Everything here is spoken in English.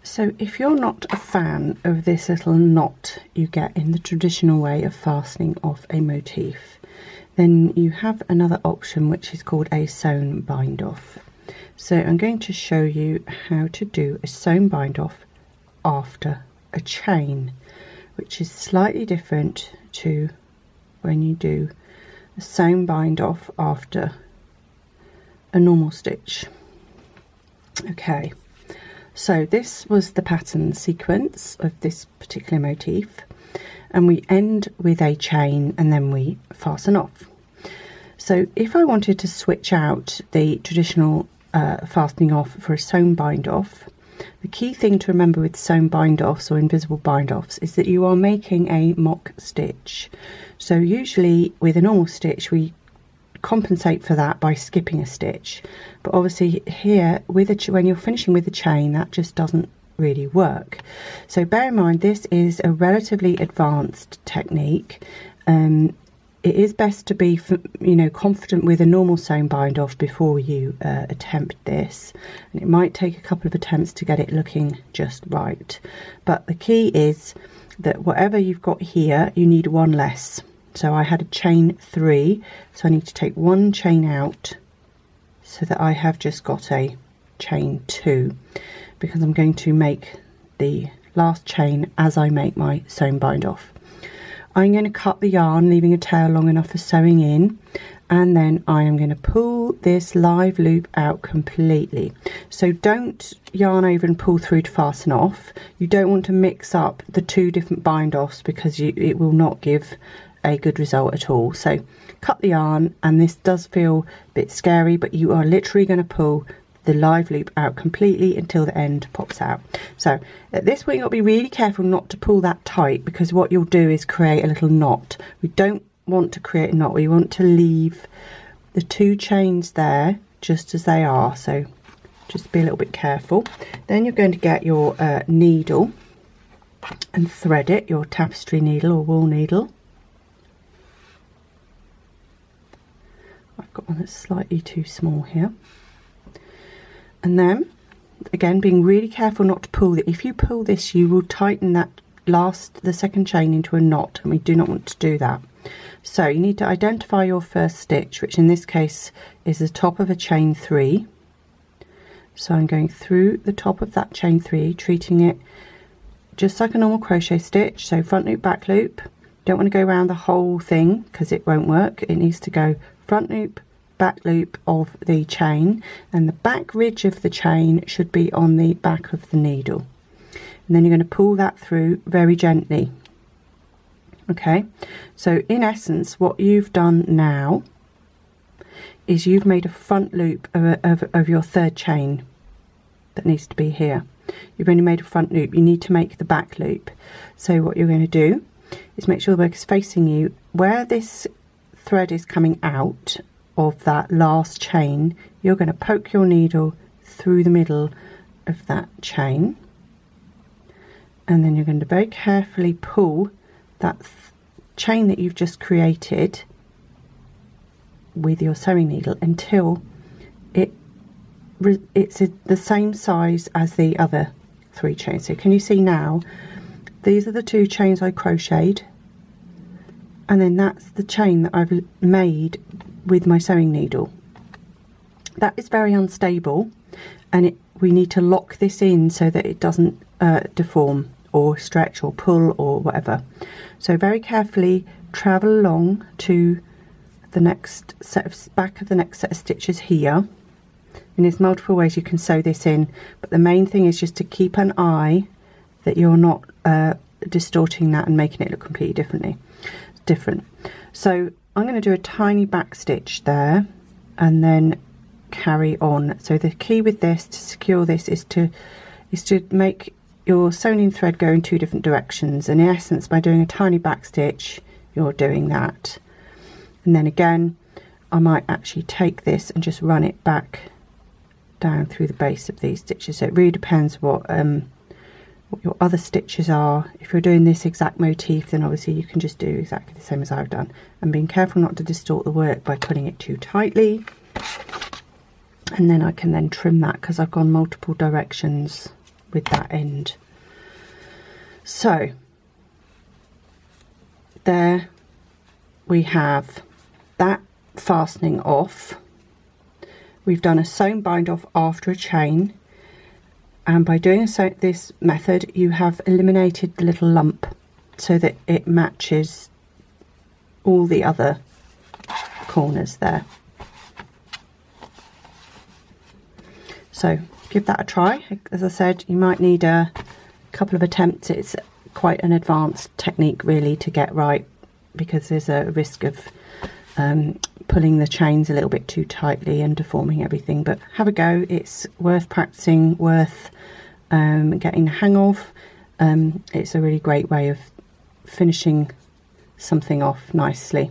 So if you're not a fan of this little knot you get in the traditional way of fastening off a motif, then you have another option which is called a sewn bind off. So I'm going to show you how to do a sewn bind off after a chain, which is slightly different to when you do a sewn bind off after a normal stitch. Okay, so this was the pattern sequence of this particular motif, and we end with a chain and then we fasten off. So if I wanted to switch out the traditional fastening off for a sewn bind off, the key thing to remember with sewn bind offs or invisible bind offs is that you are making a mock stitch. So usually with a normal stitch we compensate for that by skipping a stitch, but obviously here with when you're finishing with a chain, that just doesn't really work. So bear in mind this is a relatively advanced technique. It is best to be, confident with a normal sewn bind off before you attempt this, and it might take a couple of attempts to get it looking just right. But the key is that whatever you've got here, you need one less. So I had a chain 3, so I need to take one chain out so that I have just got a chain 2, because I'm going to make the last chain as I make my sewn bind off. I'm going to cut the yarn, leaving a tail long enough for sewing in, and then I am going to pull this live loop out completely. So don't yarn over and pull through to fasten off. You don't want to mix up the two different bind offs, because it will not give a good result at all. So cut the yarn, and this does feel a bit scary, but you are literally going to pull the live loop out completely until the end pops out. So at this point you've got to be really careful not to pull that tight, because what you'll do is create a little knot. We don't want to create a knot, we want to leave the two chains there just as they are, so just be a little bit careful. Then you're going to get your needle and thread it, your tapestry needle or wool needle. I've got one that's slightly too small here. And then, again, being really careful not to pull it. If you pull this, you will tighten the second chain into a knot, and we do not want to do that. So you need to identify your first stitch, which in this case is the top of a chain 3. So I'm going through the top of that chain 3, treating it just like a normal crochet stitch. So front loop, back loop. Don't want to go around the whole thing because it won't work. It needs to go front loop, back loop of the chain, and the back ridge of the chain should be on the back of the needle, and then you're going to pull that through very gently. Okay, so in essence what you've done now is you've made a front loop of your third chain that needs to be here. You've only made a front loop, you need to make the back loop. So what you're going to do is make sure the work is facing you. Where this thread is coming out of that last chain, you're going to poke your needle through the middle of that chain, and then you're going to very carefully pull that chain that you've just created with your sewing needle until it's the same size as the other 3 chains. So can you see now, these are the 2 chains I crocheted, and then that's the chain that I've made with my sewing needle. That is very unstable, and we need to lock this in so that it doesn't deform or stretch or pull or whatever. So very carefully travel along to the next back of the next set of stitches here, and there's multiple ways you can sew this in, but the main thing is just to keep an eye that you're not distorting that and making it look completely different. So I'm going to do a tiny back stitch there and then carry on. So the key with this to secure this is to make your sewn in thread go in 2 different directions, and in essence by doing a tiny back stitch you're doing that. And then again I might actually take this and just run it back down through the base of these stitches. So it really depends what your other stitches are. If you're doing this exact motif, then obviously you can just do exactly the same as I've done, and being careful not to distort the work by putting it too tightly. And then I can then trim that because I've gone multiple directions with that end. So there we have that fastening off. We've done a sewn bind off after a chain, and by doing this method you have eliminated the little lump so that it matches all the other corners there. So give that a try. As I said, you might need a couple of attempts. It's quite an advanced technique really to get right, because there's a risk of pulling the chains a little bit too tightly and deforming everything. But have a go. It's worth practicing, worth getting the hang of. It's a really great way of finishing something off nicely.